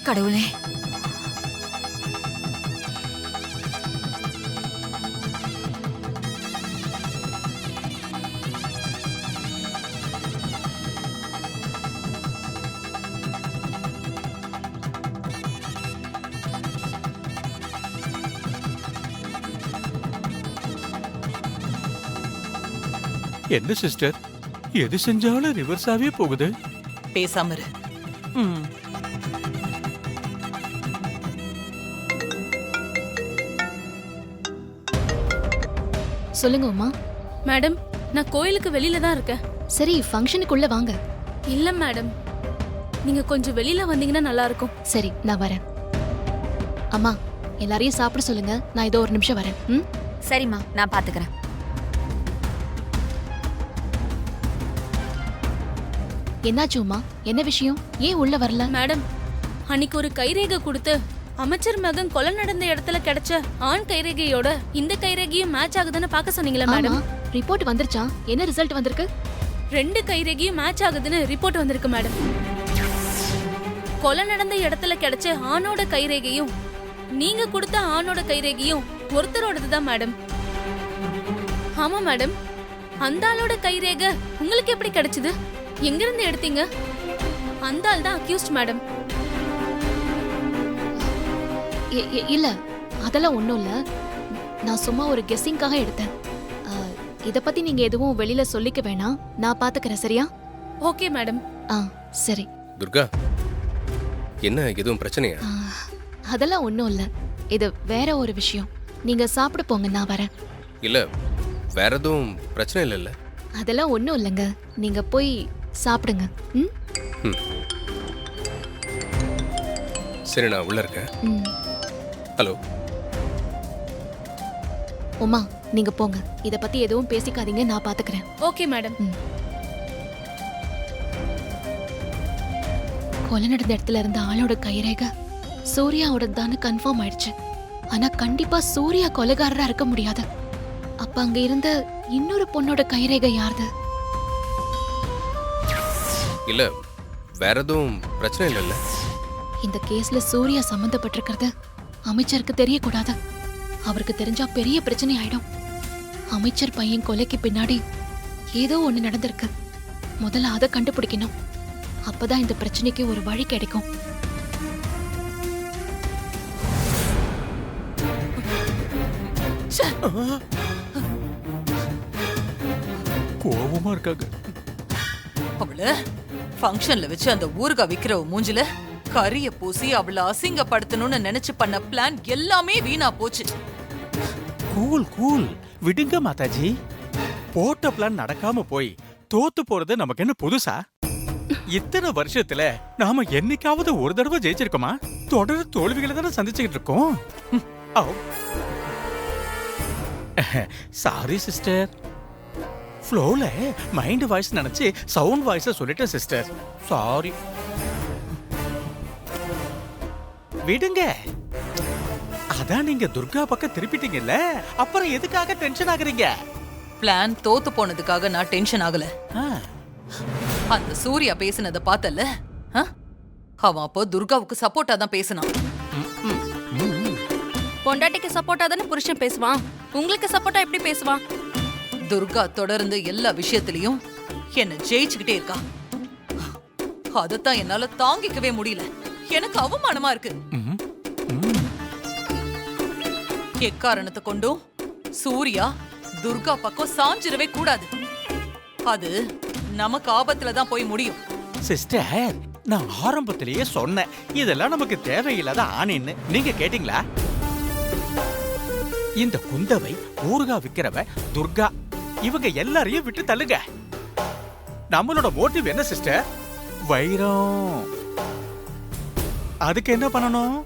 கடவுளே, என்ன சிஸ்டர், எது செஞ்சாலும் ரிவர்ஸாவே போகுது. பேசாம இரு. சொல்லுங்க உமா. மேடம், நான் கோயிலுக்கு வெளியில தான் இருக்கேன். சரி, ஃபங்க்ஷனுக்குள்ள வாங்க. இல்ல மேடம், நீங்க கொஞ்சம் வெளியில வந்தீங்கன்னா நல்லா இருக்கும். சரி, நான் வரேன். அம்மா, எல்லாரையும் சாப்பிட சொல்லுங்க. நான் இதோ ஒரு நிமிஷம் வரேன். ம், சரிம்மா, நான் பாத்துக்கிறேன். என்னாச்சு உமா? என்ன விஷயம்? ஏன் உள்ள வரல? மேடம், அன்னைக்கு ஒரு கைரேகை கொடுத்து அமைச்சர் மகன் கொலை நடந்த இடத்துல கிடைச்ச ஆண் கைரேகையோட இந்த கைரேகையும் மேட்ச் ஆகுதுன்னு பார்க்க சொன்னீங்களா மேடம்? ரிப்போர்ட் வந்துருச்சா? என்ன ரிசல்ட் வந்திருக்கு? 2 கைரேகையும் மேட்ச் ஆகுதுன்னு ரிப்போர்ட் வந்திருக்கு மேடம். கொலை நடந்த இடத்துல கிடைச்ச ஆணோட கைரேகையும் நீங்க கொடுத்த ஆணோட கைரேகையும் ஒருத்தரோடதுதான் மேடம். ஆமா மேடம், அந்த ஆளோட கைரேகை உங்களுக்கு எப்படி கிடைச்சது? எங்க இருந்து எடுத்தீங்க? அந்த ஆள் தான் அக்யூஸ்ட் மேடம். இல்ல, அதெல்லாம் ஒண்ணும் இல்ல. நான் சும்மா ஒரு கெஸ்ஸிங்காக எடுத்தேன். இத பத்தி நீங்க எதுவும் வெளியில சொல்லிக்க வேணாம். நான் பாத்துக்கிறேன், சரியா? Okay madam. சரி. துர்கா, என்ன எதுவும் பிரச்சனையா? அதெல்லாம் ஒண்ணும் இல்ல. இது வேற ஒரு விஷயம். நீங்க சாப்பிட போங்க, நான் வரேன். இல்ல, வேற எதுவும் பிரச்சனை இல்லைல்ல? அதெல்லாம் ஒண்ணும் இல்லைங்க. நீங்க போய் சாப்பிடுங்க. ம், சரி, நான் உள்ள இருக்கேன். ம். ஹலோ உமா, நீங்க போங்க. இத பத்தி எதுவும் பேசிக்காதீங்க, நான் பாத்துக்கிறேன். Okay madam. கொலை நடந்த இடத்துல இருந்த ஆளோட கைரேகை சூர்யாவோட தானே கன்ஃபார்ம் ஆயிடுச்சு. ஆனா கண்டிப்பா சூர்யா கொலைகாரரா இருக்க முடியாது. அப்ப அங்க இருந்த இன்னொரு பொண்ணோட கைரேகை யாருது? இல்ல, வேற எதுவும் பிரச்சனை இல்லைல்ல? இந்த கேஸ்ல சூர்யா சம்பந்தப்பட்டிருக்கிறது அமைச்சருக்கு தெரியக்கூடாது. அவருக்கு தெரிஞ்சா பெரிய பிரச்சனை ஆயிடும். அமைச்சர் பையன் கொலைக்கு பின்னாடி ஏதோ ஒண்ணு நடந்திருக்கு. முதல்ல அதை கண்டுபிடிக்கணும். அப்பதான் இந்த பிரச்சனைக்கு ஒரு வழி கிடைக்கும். கோவமா இருக்காங்க. அவள ஃபங்க்ஷன்ல வச்சு அந்த ஊறுகாய் விக்கிறவ மூஞ்சில கரிய பூசி அவளை அசிங்கப்படுத்தணும்னு நினைச்சு பண்ண பிளான் எல்லாமே வீணா போச்சு. கூல் கூல், விடுங்க மாதாஜி. போட்ட பிளான் நடக்காம போய் தோத்து போறது நமக்கு என்ன புதுசா? இத்தனை வருஷத்துல நாம என்னைக்காவது ஒரு தடவை ஜெயிச்சிருக்கோமா? தொடர் தோல்விகளை தானே சந்திச்சுக்கிட்டு இருக்கோம். சாரி சிஸ்டர், ஃப்ளோல மைண்ட் வாய்ஸ் நினைச்சு சவுண்ட் வாய்ஸ சொல்லிட்டேன் சிஸ்டர். சாரி, விடுங்க. அதான் நீங்க துர்கா பக்கம் திருப்பிட்டீங்கல்ல, அப்புறம் எதுக்காக டென்ஷன் ஆகுறீங்க? பிளான் தோத்து போனதுக்காக நான் டென்ஷன் ஆகல. அந்த சூர்யா பேசினதை பார்த்தல, அவன் அப்போ துர்காவுக்கு சப்போர்ட்டா தான் பேசினான். பொண்டாட்டிக்கு சப்போர்ட்டா தானே புருஷன் பேசுவான், உங்களுக்கு சப்போர்ட்டா எப்படி பேசுவான்? துர்கா தொடர்ந்து எல்லா விஷயத்திலையும் என்ன ஜெயிச்சுக்கிட்டே இருக்கா. அதத்தான் என்னால தாங்கிக்கவே முடியல. எனக்கு அவமானமா இருக்கு. எக்காரணத்தை கொண்டும் சூர்யா துர்கா பக்கம் சாஞ்சிடவே கூடாது. அது நமக்கு ஆபத்துல தான் போய் முடியும். சிஸ்டர், நான் ஆரம்பத்திலேயே சொன்னேன், இதெல்லாம் நமக்கு தேவையில்லாத ஆணின்னு. நீங்க கேட்டீங்களா? இந்த குந்தவை, ஊர்கா விக்கிறவ, துர்கா, இவங்க எல்லாரையும் விட்டு தள்ளுங்க. நம்மளோட மோட்டிவ் என்ன சிஸ்டர்? வைரம். அதுக்கு என்ன பண்ணணும்?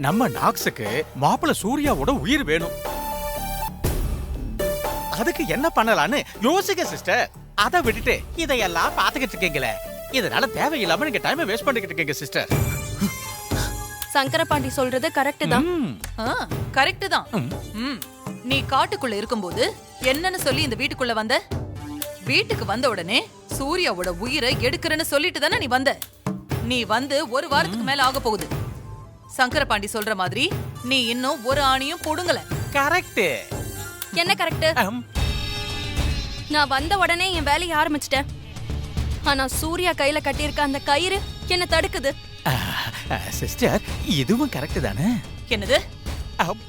நம்ம நாக்ஸுக்கு மாப்பிள்ள சூர்யாவோட உயிர் வேணும். அதுக்கு என்ன பண்ணலான்னு யோசிக்க சிஸ்டர். அதை விட்டுட்டு இதையெல்லாம் பாத்துக்கிட்டு இருக்கீங்களே, இதனால தேவையில்லாம நீங்க டைமை வேஸ்ட் பண்ணிக்கிட்டு இருக்கீங்க சிஸ்டர். சங்கரபாண்டி சொல்றது கரெக்ட் தான். கரெக்ட் தான். நீ காட்டுக்குள்ள இருக்கும்போது என்னன்னு சொல்லி இந்த வீட்டுக்குள்ள வந்த? வீட்டுக்கு வந்த உடனே சூர்யாவோட உயிரை எடுக்கிறேன்னு சொல்லிட்டு தானே நீ வந்த. நீ வந்து ஒரு வாரத்துக்கு மேல ஆக போகுது. சங்கரபாண்டி சொல்ற மாதிரி நீ இன்னும் ஒரு ஆணியும் புடுங்கல. கரெக்ட். என்ன கரெக்ட்? நான் வந்த உடனே என் வேலையை ஆரம்பிச்சிட்டேன். ஆனா சூர்யா கையில கட்டியிருக்க அந்த கயிறு என்ன தடுக்குது. சிஸ்டர், இதுவும் கரெக்ட் தானே? என்னது? அம்,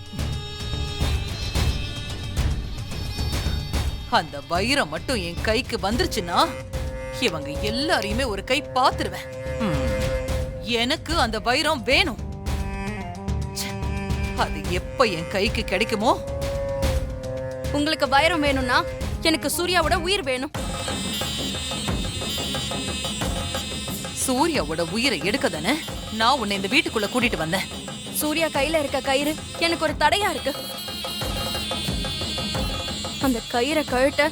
அந்த வைரம் மட்டும் என் கைக்கு வந்துருச்சுன்னா இவங்க எல்லாரையுமே ஒரு கை பாத்துருவேன். எனக்கு அந்த வைரம் வேணும். ச்சே, அது எப்ப என் கைக்கு கிடைக்குமோ. உங்களுக்கு வைரம் வேணும்னா எனக்கு சூர்யாவோட உயிர் வேணும். சூர்யாவோட உயிரை எடுக்க தானே நான் உன்னை இந்த வீட்டுக்குள்ள கூட்டிட்டு வந்தேன். சூர்யா கையில இருக்க கயிறு எனக்கு ஒரு தடையா இருக்கு. அந்த கயிறை கழட்ட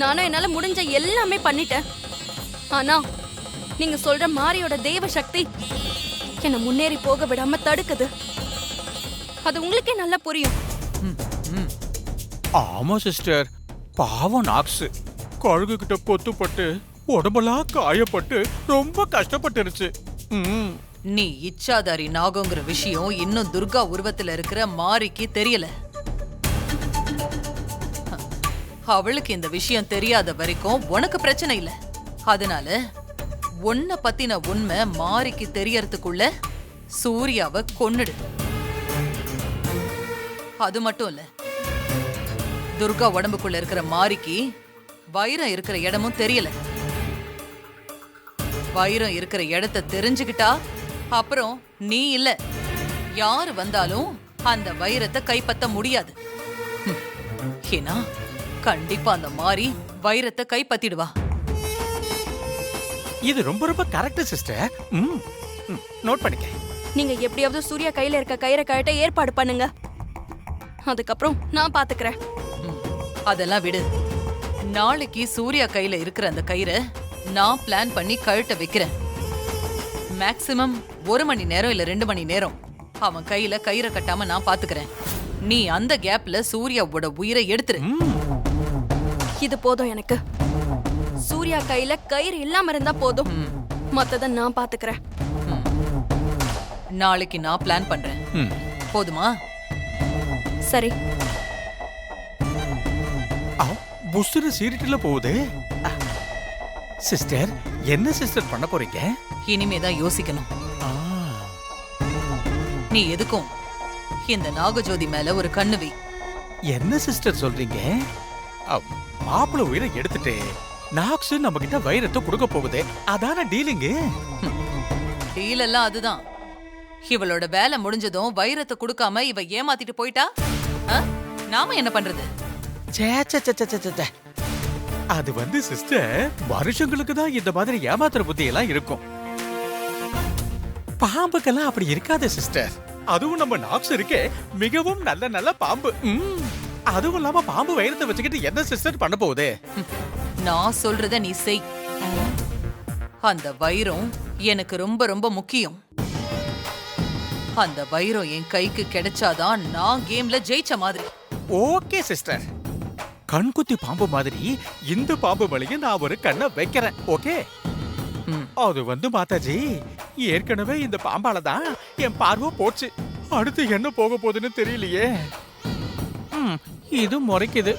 நானும் என்னால முடிஞ்ச எல்லாமே பண்ணிட்டேன். ஆனா நீங்க சொல்ற மாரியோட தெய்வ சக்தி என்ன முன்னேறி போக விடாம தடுக்குது. அது உங்களுக்கே நல்லா புரியும். ஆமா சிஸ்டர், பாவம் நாக்ஸ் கழுகு கிட்ட கொத்துப்பட்டு உடம்பெல்லாம் காயப்பட்டு ரொம்ப கஷ்டப்பட்டுருச்சு. நீ இச்சாதாரி நாகங்கிற விஷயம் இன்னும் துர்கா உருவத்துல இருக்கிற மாரிக்கு தெரியல. அவளுக்கு இந்த விஷயம் தெரியாத வரைக்கும் உனக்கு பிரச்சனை இல்ல. அதனால உன்னை பத்தின உண்மை மாரிக்கு தெரியறதுக்குள்ள சூர்யாவை கொன்னுடு. அது மட்டும் இல்ல, துர்கா உடம்புக்குள்ள இருக்கிற மாரிக்கு வைரம் இருக்கிற இடமும் தெரியல. வைரம் இருக்கிற இடத்தை தெரிஞ்சுக்கிட்டா அப்புறம் நீ இல்ல யாரு வந்தாலும் அந்த வைரத்தை கைப்பற்ற முடியாது. ஏன்னா கண்டிப்பா அந்த மாரி வைரத்தை கைப்பற்றிடுவா. இது ரொம்ப ரொம்ப கரெக்ட் சிஸ்டர். நோட் பண்ணிக்க. நீங்க எப்படியாவது சூர்யா கையில இருக்க கயிறை கழட்ட ஏற்பாடு பண்ணுங்க. அதுக்கப்புறம் நான் பாத்துக்கிறேன். அதெல்லாம் விடு. நாளைக்கு சூர்யா கையில இருக்கிற அந்த கயிறை நான் பிளான் பண்ணி கழட்ட வைக்கிறேன். மேக்சிமம் 1 மணி நேரம் இல்ல 2 மணி நேரம் அவன் கையில கயிறை கட்டாம நான் பாத்துக்கிறேன். நீ அந்த கேப்ல சூர்யாவோட உயிரை எடுத்துரு. இது போதும் எனக்கு. சூர்யா கையில கயிறு இல்லாம இருந்தா போதும். மத்தத நான் பாத்துக்கிறேன். நாளைக்கு நான் பிளான் பண்றேன். போதுமா? சரி. புஸ்ரு சீரிட்டுல போகுது. சிஸ்டர், என்ன சிஸ்டர் பண்ண போறீங்க? இனிமேதான் யோசிக்கணும். நீ எதுக்கும் இந்த நாகஜோதி மேல ஒரு கண்ணு வை. என்ன சிஸ்டர் சொல்றீங்க? மாப்பிள உயிரை எடுத்துட்டு நாக்ஸ் நம்ம கிட்ட வைரத்தை கொடுக்க போகுது. அதான டீலிங்கு? டீல் எல்லாம் அதுதான். இவளோட வேலை முடிஞ்சதும் வைரத்தை கொடுக்காம இவ ஏமாத்திட்டு போயிட்டா நாம என்ன பண்றது? அது வந்து சிஸ்டர், வருஷங்களுக்கு தான் இந்த மாதிரி ஏமாத்துற புத்தி எல்லாம் இருக்கும். பாம்புக்கெல்லாம் அப்படி இருக்காது சிஸ்டர். அதுவும் நம்ம நாக்ஸ் இருக்கே மிகவும் நல்ல நல்ல பாம்பு. அதுவும் இல்லாம பாம்பு வைரத்தை வச்சுக்கிட்டு என்ன சிஸ்டர் பண்ண போகுது? நான் சொல்றத நீ செய். அந்த வைரம் எனக்கு ரொம்ப ரொம்ப முக்கியம். அந்த வைரம் என் கைக்கு கிடைச்சாதான் நான் கேம்ல ஜெயிச்ச மாதிரி. ஓகே சிஸ்டர், கண்குத்தி பாம்பு மாதிரி இந்த பாம்பு வழிய நான் ஒரு கண்ணை வைக்கிறேன். ஓகே? அது வந்து மாதாஜி, ஏற்கனவே இந்த பாம்பால தான் என் பார்வை போச்சு. அடுத்து என்ன போக போகுதுன்னு தெரியலையே. இது முறைக்குது.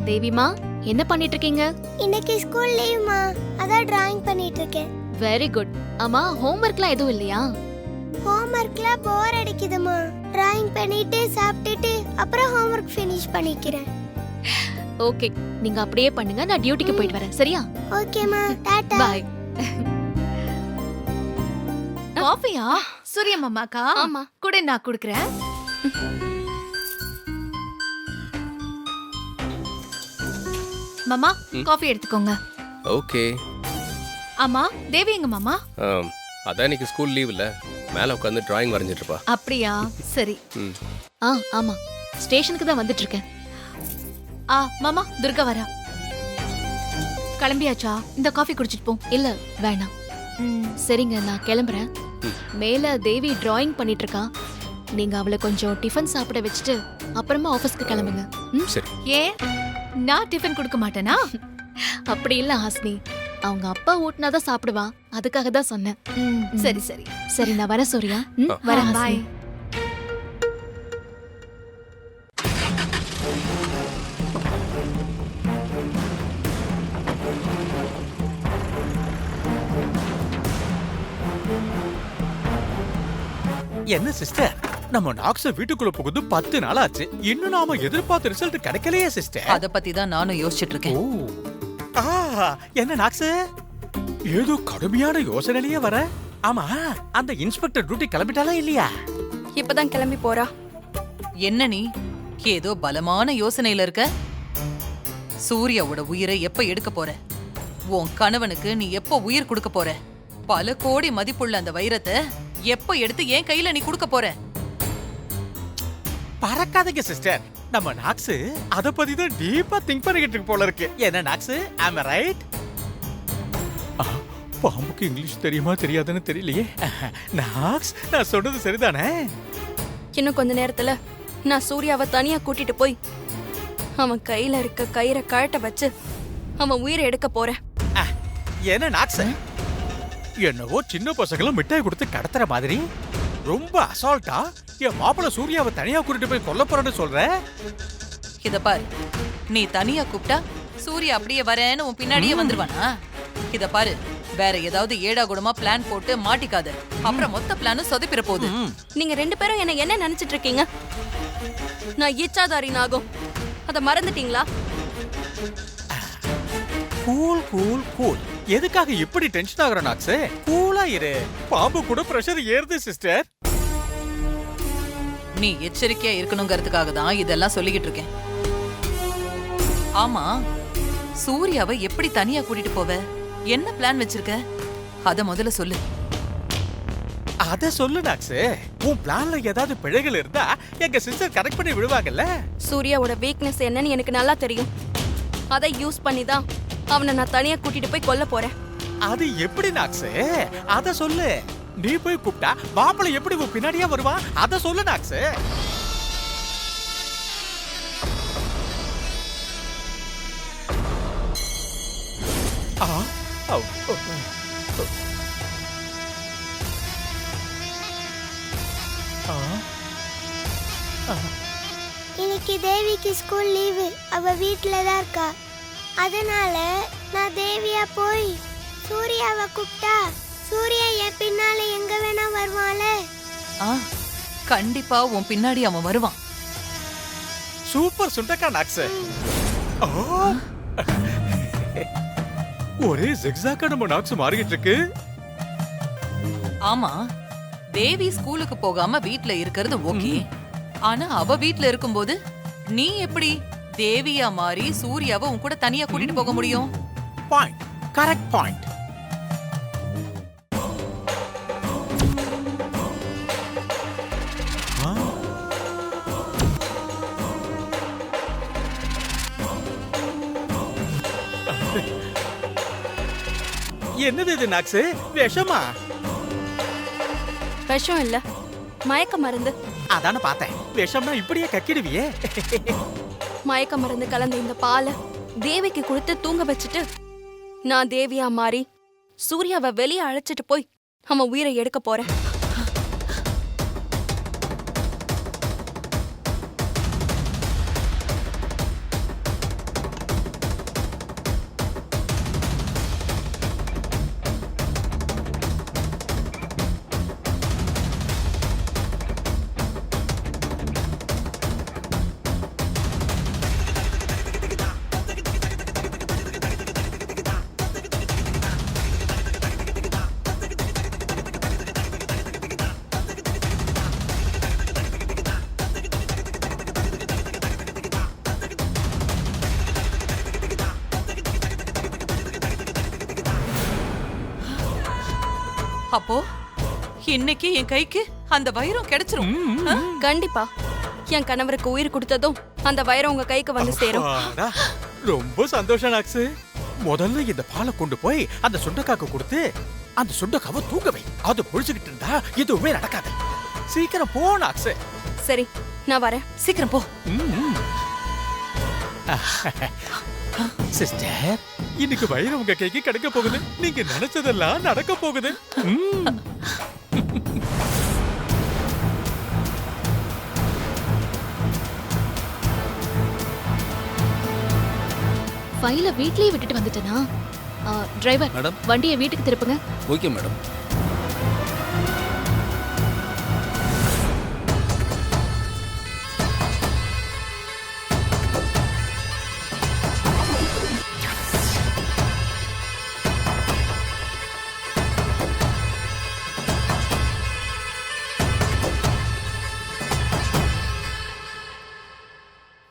தேவிமா, என்ன பண்ணிட்டு இருக்கீங்க? இன்னைக்கு ஸ்கூல் லீவ்மா, அதான் டிராயிங் பண்ணிட்டு இருக்கேன். Very good. அம்மா, ஹோம்வொர்க்லாம் எதுவும் இல்லையா? ஹோம்வொர்க்ல போர் அடிக்குதுமா. டிராயிங் பண்ணிட்டு சாப்பிட்டுட்டு அப்புறம் ஹோம்வொர்க் ஃபினிஷ் பண்ணிக்கிறேன். ஓகே, நீங்க அப்படியே பண்ணுங்க. நான் டியூட்டிக்கு போயிட்டு வரேன். சரியா? ஓகேமா, டாடா. பை. காஃபியா? சூரிய மாமாக்கா? ஆமா. கூட நான் குடுக்குறேன். மாமா, காஃபி எடுத்துக்கோங்க. ஓகே. ஆமா, தேவி எங்க மாமா? அதான் இன்னைக்கு ஸ்கூல் லீவ் இல்ல, மேல உட்காந்து டிராயிங் வரைஞ்சிட்டு இருப்பா. அப்படியா? சரி. ஆமா, ஸ்டேஷனுக்கு தான் வந்துட்டு இருக்கேன். மாமா, துர்கா வரா. கிளம்பியாச்சா? இந்த காஃபி குடிச்சிட்டு போ. இல்ல வேணாம், சரிங்க, நான் கிளம்புறேன். மேல தேவி டிராயிங் பண்ணிட்டு இருக்கா. நீங்க அவளை கொஞ்சம் டிஃபன் சாப்பிட வச்சுட்டு அப்புறமா ஆபீஸ்க்கு கிளம்புங்க. சரி. ஏன் நான் டிஃபன் கொடுக்க மாட்டேனா? அப்படி இல்ல ஹாஸ்னி, அவங்க அப்பா ஊட்டினாதான் சாப்பிடுவா, அதுக்காக தான் சொன்னேன். சரி சரி சரி, நான் வரேன் சூர்யா. வரேன் பாய். என்ன சிஸ்டர், நம்ம நாக்ஸ வீட்டுக்குள்ள புகுந்து 10 நாள் ஆச்சு, இன்னும் நாம எதிர்பார்த்த ரிசல்ட் கிடைக்கலையே சிஸ்டர். அத பத்தி தான் நானும் யோசிச்சுட்டு இருக்கேன். என்ன நாக்ஸ், ஏதோ கடுமையான யோசனையிலேயே வர. ஆமா, அந்த இன்ஸ்பெக்டர் டியூட்டி கிளம்பிட்டாலா இல்லையா? இப்பதான் கிளம்பி போறா. என்ன நீ ஏதோ பலமான யோசனையில இருக்க? சூர்யாவோட உயிரை எப்ப எடுக்க போற? உன் கணவனுக்கு நீ எப்ப உயிர் கொடுக்க போற? பல கோடி மதிப்புள்ள அந்த வைரத்தை எப்ப எடுத்து என் கையில நீ கொடுக்க போற? பறக்காதீங்க சிஸ்டர், நம்ம நாக்ஸ் அத பத்தி தான் டீப்பா திங்க் பண்ணிக்கிட்டு இருக்கு போல இருக்கு. என்ன நாக்ஸ், ஆம் ஐ ரைட்? பாம்புக்கு இங்கிலீஷ் தெரியுமா தெரியாதுன்னு தெரியலையே. நாக்ஸ், நான் சொன்னது சரிதானே? இன்னும் கொஞ்ச நேரத்துல நான் சூர்யாவை தனியா கூட்டிட்டு போய் அவன் கையில இருக்க கயிறை கழட்ட வச்சு அவன் உயிரை எடுக்க போறேன். என்ன நாக்ஸ், என்னவோ சின்ன பசங்களும் மிட்டாய் கொடுத்து கடத்துற மாதிரி ரொம்ப அசால்ட்டா என் மாப்பிள்ள சூர்யாவை தனியா கூட்டிட்டு போய் கொல்ல போறேன்னு சொல்ற. இத பாரு, நீ தனியா கூப்பிட்டா சூர்யா அப்படியே வரேன்னு உன் பின்னாடியே வந்துருவானா? இத பாரு, வேற ஏதாவது ஏடா கூடமா பிளான் போட்டு மாட்டிக்காத, அப்புறம் மொத்த பிளானும் சொதப்பிட போகுது. நீங்க 2 பேரும் என்ன நினைச்சிட்டு இருக்கீங்க? நான் இச்சாதாரி நாகம், அத மறந்துட்டீங்களா? கூல் கூல் கூல், எதுக்காக இப்படி டென்ஷன் ஆகுற நாக்ஸ்? கூலா இரு, பாம்பு கூட பிரஷர் ஏறுது சிஸ்டர். நீ எச்சரிக்கையா இருக்கணுங்கிறதுக்காக தான் இதெல்லாம் சொல்லிக்கிட்டு இருக்கேன். ஆமா, சூர்யாவை எப்படி தனியா கூட்டிட்டு போவ? என்ன பிளான் வச்சிருக்க? அத முதல்ல சொல்லு. அத சொல்லு நாக்ஸ், உன் பிளான்ல ஏதாவது பிழைகள் இருந்தா எங்க சிஸ்டர் கரெக்ட் பண்ணி விடுவாங்கல்ல. சூர்யாவோட வீக்னஸ் என்னன்னு எனக்கு நல்லா தெரியும். அதை யூஸ் பண்ணி தான் அவனை நான் தனியா கூட்டிட்டு போய் கொல்ல போறேன். அது எப்படி நாக்ஸ்? அத சொல்லு. நீ போய் கூப்பிட்டா மாப்பிள்ளை எப்படி உன் பின்னாடியே வருவான்? அத சொல்லு நாக்ஸ். இன்னைக்கு தேவிக்கு ஸ்கூல் லீவு, அவ வீட்ல தான் இருக்கா. அதனால நான் தேவியா போய் சூர்யாவை கூப்பிட்டா சூர்யா என் பின்னால எங்க வேணா வருவான்ல. கண்டிப்பா உன் பின்னாடி அவன் வருவான். சூப்பர் சுண்டக்கா நாக்ஸ். ஒரே ஜிக்ஸாக்கா நம்ம நாக்ஸ் மாறிக்கிட்டு இருக்கு. ஆமா, தேவி ஸ்கூலுக்கு போகாம வீட்ல இருக்கிறது ஓகே. ஆனா அவ வீட்ல இருக்கும்போது நீ எப்படி தேவியா மாறி சூர்யாவை உன் கூட தனியா கூட்டிட்டு போக முடியும்? Point, correct point. என்னது இது நாக்ஸ், விஷமா? விஷம் இல்ல, மயக்க மருந்து. அதான பார்த்தேன், விஷம்னா இப்படியே கக்கிடுவியே. மயக்க மருந்து கலந்த இந்த பாலை தேவிக்கு கொடுத்து தூங்க வச்சுட்டு நான் தேவியா மாறி சூர்யாவை வெளியே அழைச்சிட்டு போய் அவன் உயிரை எடுக்க போறேன். அப்போ இன்னைக்கு என் கைக்கு அந்த வைரம் கிடைச்சிரும். கண்டிப்பா என் கணவருக்கு உயிர் கொடுத்ததும் அந்த வைரம் உங்க கைக்கு வந்து சேரும். ரொம்ப சந்தோஷம் நாக்ஸ். முதல்ல இந்த பாலை கொண்டு போய் அந்த சுண்டக்காக்கு கொடுத்து அந்த சுண்டக்காவை தூங்க வை. அது புடிச்சுக்கிட்டு இருந்தா எதுவுமே நடக்காது. சீக்கிரம் போ நாக்ஸ். சரி, நான் வரேன். சீக்கிரம் போ. சிஸ்டர், இன்னைக்கு வயிறு உங்க கைக்கு கிடைக்க போகுது. நீங்க நினைச்சதெல்லாம் நடக்க போகுது. ஃபைல வீட்லயே விட்டுட்டு வந்துட்டேனா? Driver, madam. வண்டியை வீட்டுக்கு திருப்புங்க. Okay madam.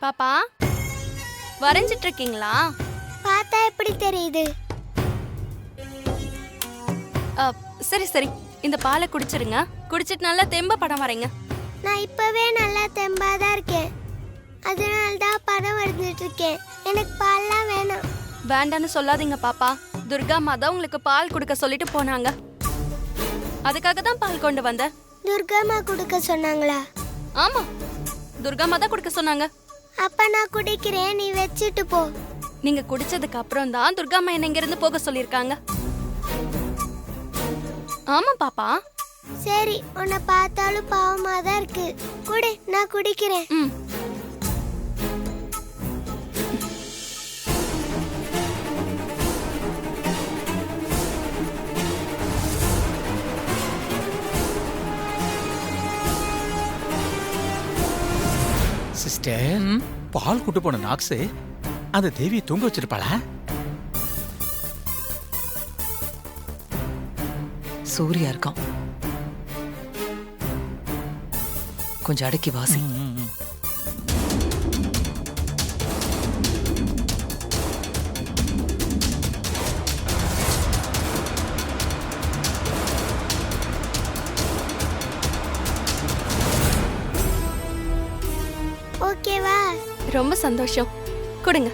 பாப்பா, வரைஞ்சிட்டு இருக்கீங்களா? பார்த்தா எப்படி தெரியுது? சரி சரி, இந்த பாலை குடிச்சிருங்க. குடிச்சிட்டு நல்லா தெம்ப படம் வரைங்க. நான் இப்பவே நல்லா தெம்பாதான் இருக்கேன். அதனால தான் படம் வரைஞ்சிட்டு இருக்கேன். எனக்கு பால்லாம் வேணாம். வேண்டான்னு சொல்லாதீங்க பாப்பா. துர்கா மாதா உங்களுக்கு பால் கொடுக்க சொல்லிட்டு போனாங்க. அதுக்காக தான் பால் கொண்டு வந்தேன். துர்காமா கொடுக்க சொன்னாங்களா? ஆமா, துர்கா மாதா கொடுக்க சொன்னாங்க. அப்ப நான் குடிக்கிறேன், நீ வச்சிட்டு போ. நீங்க குடிச்சதுக்கு அப்புறம் தான் துர்காமா என்ன இங்க இருந்து போக சொல்லிருக்காங்க. ஆமா பாப்பா. சரி, உன்னை பார்த்தாலும் பாவமா தான் இருக்கு. குடி, நான் குடிக்கிறேன். சிஸ்டர், பால் கூட்டு போன நாக்ஸ் அந்த தேவியை தூங்க வச்சிருப்பாளா? சூர்யா இருக்கான். கொஞ்சம் அடக்கி வாசி. ஓகேவா? ரொம்ப சந்தோஷம். கொடுங்க.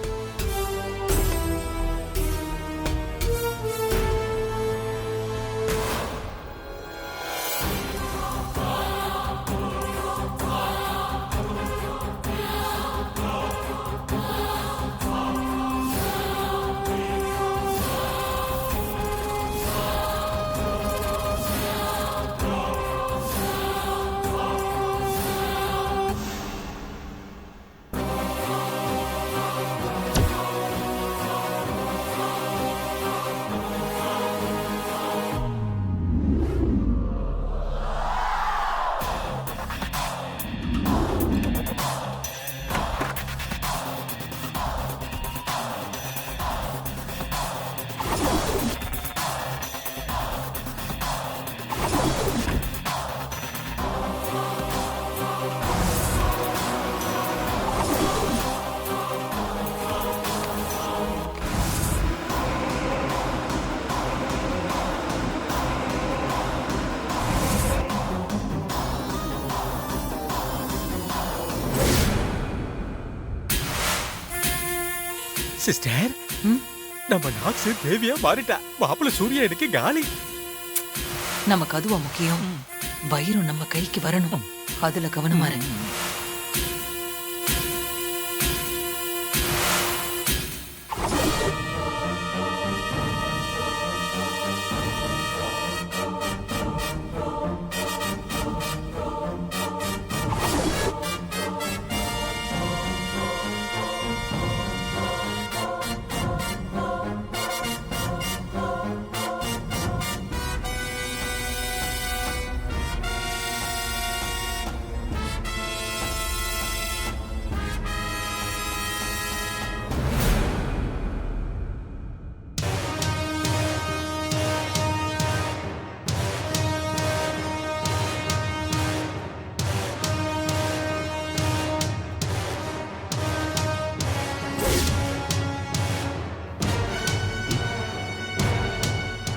சிஸ்டர், நம்ம நாக்ஸ் தேவியா மாறிட்டா. மாப்பிள்ள சூர்யா எனக்கு காலி. நமக்கு அதுவா முக்கியம். வைரம் நம்ம கைக்கு வரணும். அதுல கவனமா இரு.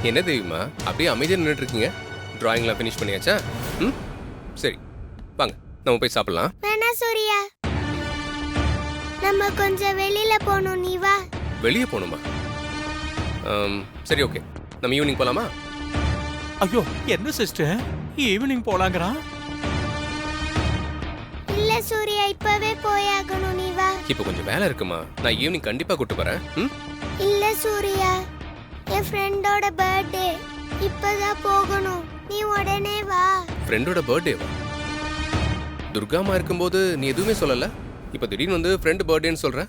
என்ன தேவிமா அப்படியே அமைதியாக நின்றுட்டு இருக்கீங்க? டிராயிங்லாம் ஃபினிஷ் பண்ணியாச்சா? சரி, வாங்க நம்ம போய் சாப்பிடலாம். வேணா சூர்யா, நம்ம கொஞ்சம் வெளியில போகணும். நீ வா. வெளியே போகணுமா? சரி ஓகே, நம்ம ஈவினிங் போலாமா? ஐயோ என்ன சிஸ்டர் ஈவினிங் போலாங்கிறான். இல்ல சூர்யா, இப்பவே போயாகணும். நீ வா. இப்போ கொஞ்சம் வேலை இருக்குமா, நான் ஈவினிங் கண்டிப்பா கூட்டு போறேன். இல்ல சூர்யா, என் ஃப்ரெண்டோட பர்த்டே, இப்பதான் போகணும். நீ உடனே வா. ஃப்ரெண்டோட பர்த்டேவா? துர்காமா இருக்கும்போது நீ எதுவுமே சொல்லல, இப்போ திடீர்னு வந்து ஃப்ரெண்டு பர்த்டேன்னு சொல்ற.